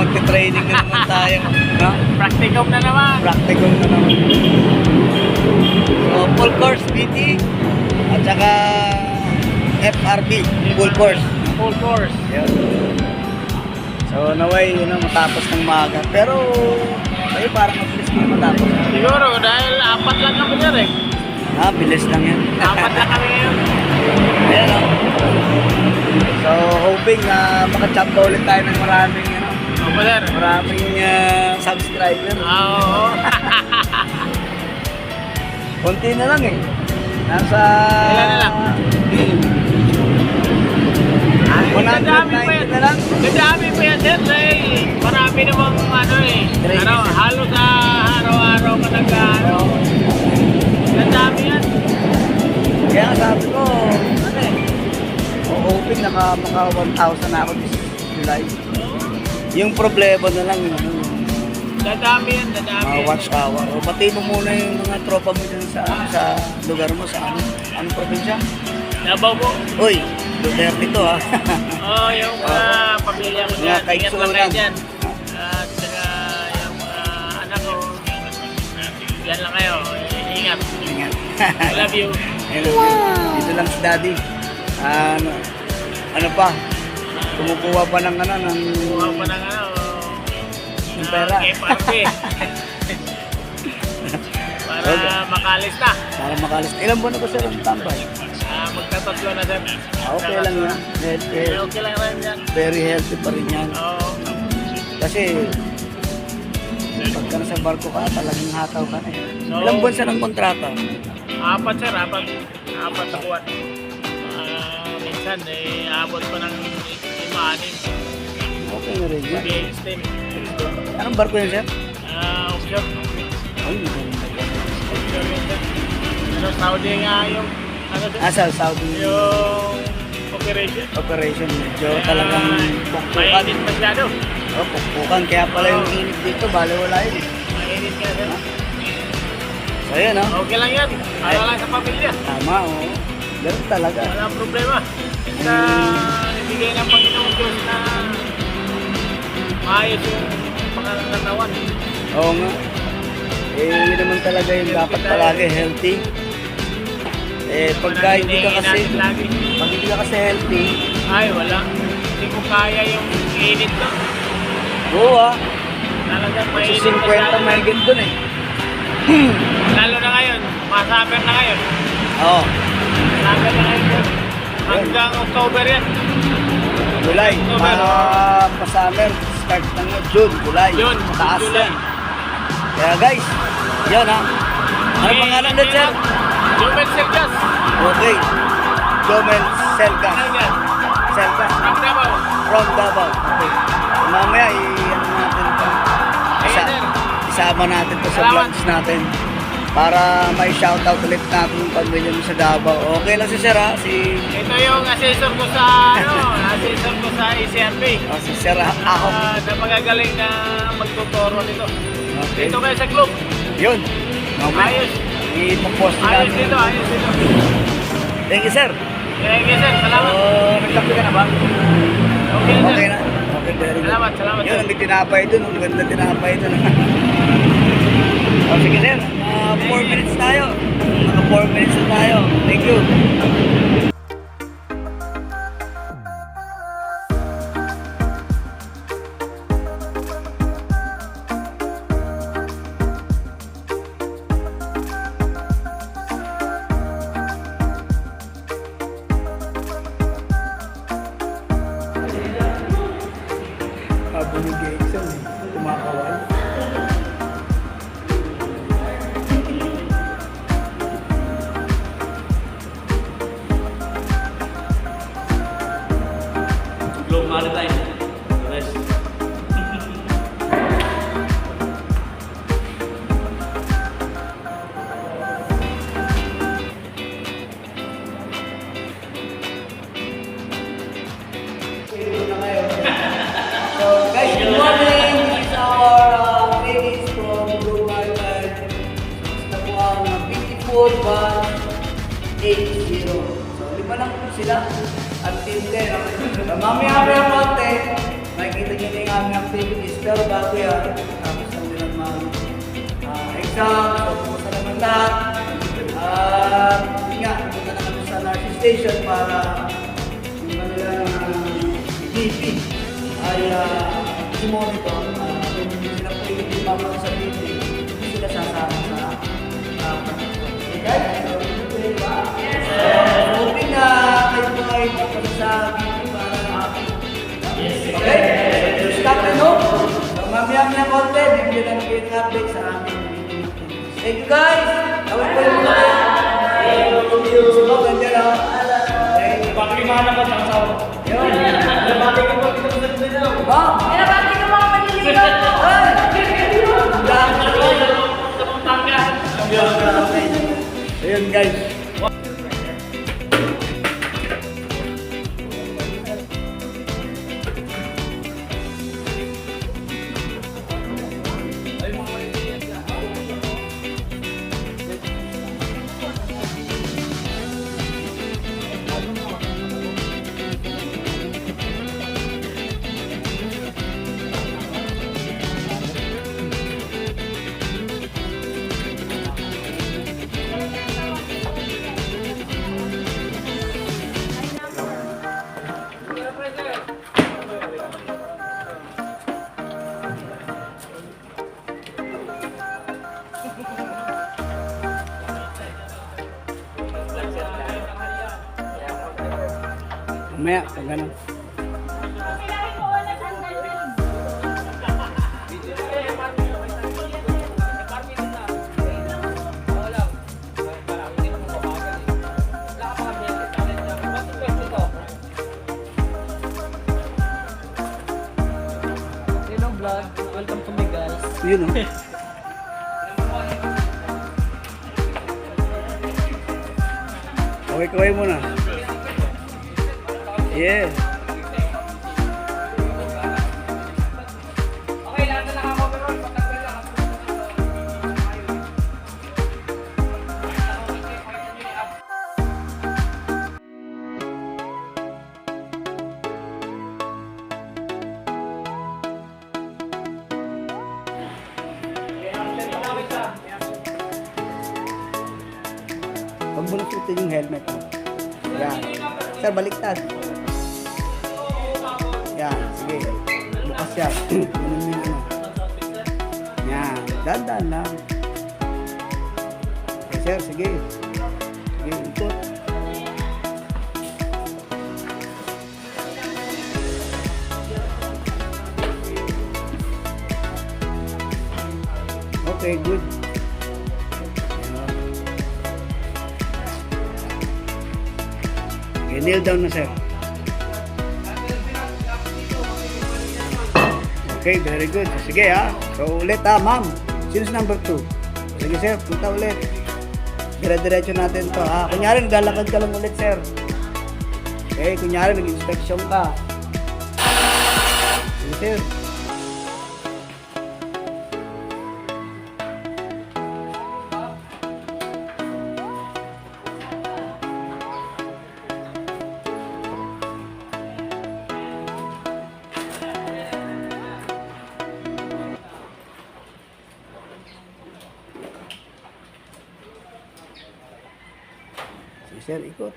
magte-training na naman tayo. No? Practicum na naman. Practicum na naman. So, full course PT at saka FRB, full course. Full course. Yun. So, naway, yun ang matapos ng maaga. Pero, kayo parang mabilis kayo matapos. Siguro, dahil 4 lang kami dyan eh. Ah, bilis lang yan. 4 lang kami ngayon. Ayan o. So, hoping na makachamba ulit tayo ng maraming, Opo, sir. maraming subscriber. Oo. Konti na lang eh. Nasa... Ilan na lang? 190 na lang. Dadami pa yan, sir. Marami namang halos sa araw-araw ka nag-ano. Dadami yan. Kaya sabi ko, hoping maka 1,000 na ako this July. Yung problema na lang yung Dadami yan, dadami yan. watch hour. O pati mo muna yung mga tropa mo dyan sa lugar mo, sa anong probinsya? Davao po. Uy, Duterte to ha. Oo, yung pamilya ko Mga dyan. Ingat lang kaigsunan. kayo dyan. At saka yung anak ko, dyan lang kayo. Ingat. Ingat. I love you. Hello. Dito lang si Daddy. Ano pa? Kumukuha pa ng Kuha pa ng ng pera. FRP. Para makalis na. Para makalis. Ilan buwan na ba sir ang tambay? Magtatatlo na sir. Okay lang yan. Okay lang rin yan. Very healthy pa rin yan. Oo. Kasi pagka nasa barko ka, talagang hataw ka na eh. So, Ilang buwan siya ng kontrata? 4 sir, 4 na buwan. Minsan abot pa ng 5-6. Okay na rin yan. Extend. Anong barko yun sir? Offshore. Ay, maganda. Offshore yun sir. Pero Saudi nga yung Sa Saudi yung operation. Medyo talagang pukpukan. mainit masyado. Oh, pukpukan. Kaya pala yung init dito, bali wala yun eh. Mainit nga sir. So yun oh. Okay lang yan. Para lang sa pamilya. Tama oh. Ganun talaga. Walang problema. Sa ibigay ng Panginoong Diyos na maayos yung pangangatawan. Oo nga. Yun naman talaga yung dapat palagi healthy. Pagka hindi ka kasi healthy, ay wala. Hindi ko kaya yung init lang. oo ah. Talagang mainit Kasi 50 mahigit dun eh. Lalo na ngayon. Masummer na ngayon. Oo. Summer na ngayon. Hanggang October yan. July. Pa-summer. Start ng June, July. June, Mataas July. yan. Kaya guys, yun ha. Ano pangalan doon sir? Jomel Selgas. Okay. Jomel Selgas. Selgas. Selgas. From Davao. From Davao. Okay. Mamaya, i-ano natin ito. Ayan, sir. Isama natin ito sa Salamat. vlogs natin. Para may shoutout ulit natin yung pamilya mo sa Davao. Okay lang si sir ha? Ito yung assessor ko sa assessor ko sa ECRP. Si sir ako. Na magagaling na magtuturo nito. Okay. Dito kayo sa club. Yun. Mamaya. Ayos. I-post Ayos natin. dito, ayos dito. Thank you sir. Thank you, sir. Salamat. Nagkape ka na ba? Okay, sir. Okay na. Okay, very good. Salamat, salamat, Yun, sir. may tinapay dun. Ang ganda tinapay dun. Sige sir, 4 minutes tayo. Mga 4 minutes na tayo. Thank you. Bumigay exam, kumakawal. Globe Maritime. Yes. So guys, good morning. This is our ladies from Blue Maritime. Ito po ang beautiful van 80. So lima lang po sila. At team din. So, mamaya-maya konti, makikita nyo na yung aming activities. Pero bago yan, tapos na nila exam, so kumusta naman lahat. Yun nga, pumunta na kami sa nursing station para yung kanilang BP ay i-monitor. Kung sila po yung ipapang sa BP, hindi sila sasama sa okay guys? Yes, sir! Hoping na kayo po ay pupunta sa BP para yes, okay? So, stop na no? So, mamaya-maya konti, bibigyan na kayo ng update sa aming meeting activities. Thank you guys! Tawag po yung mga thank you! So, ganyan o. Pakikimahan ako sa asawa. Yun! Nabati ko po ito sa dito. Ba? Pinabati ko mga manliligaw ko. Ay! Dami na ko. Sa Pampanga. Okay. Ayun guys. Mamaya, pag gano'n. Kailangan ko wala sandalin. Hello vlog, welcome to my guys. Yun o. Kaway-kaway muna. Yeah. Okay, lahat na nakakover. Patanggal lang. Huwag mo nasutin yung helmet mo. Yan. Sir, baliktad. Yan, sige. Bukas yan. Ganun yung ano. Yan. Dandan lang. Okay, sir, sige. Sige, ikot. Okay, good. Okay, kneel down na, sir. Okay, very good. Sige ha. So ulit ha, ma'am. Since number 2. Sige sir, punta ulit. Dire-diretso natin to ha. Kunyari, naglalakad ka lang ulit, sir. Okay, kunyari, nag-inspection ka. Sige sir. Sige sir, ikot.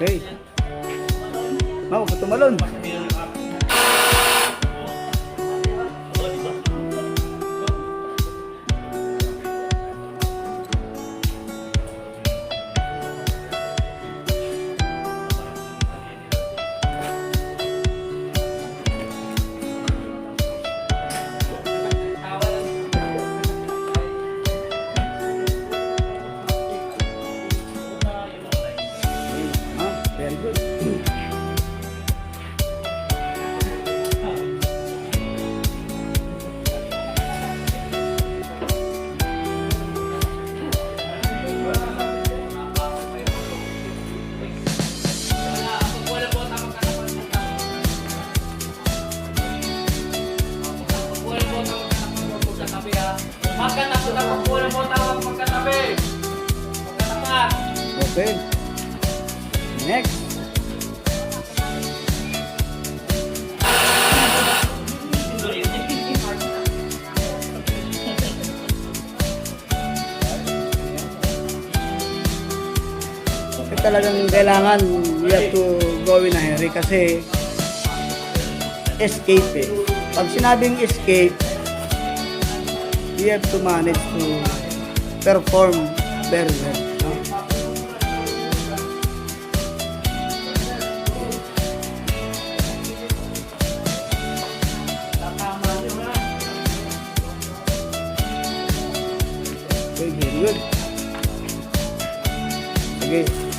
Okay. Mau, huwag ka tumalon. Ah, very good. Magkatabi na pagpunan mo tawag magkatabi. Magkatapat. Okay. Next. Talagang kailangan you have to go in a hurry kasi escape eh. Pag sinabing escape, you have to manage to perform very well. No? Okay, very good. Okay.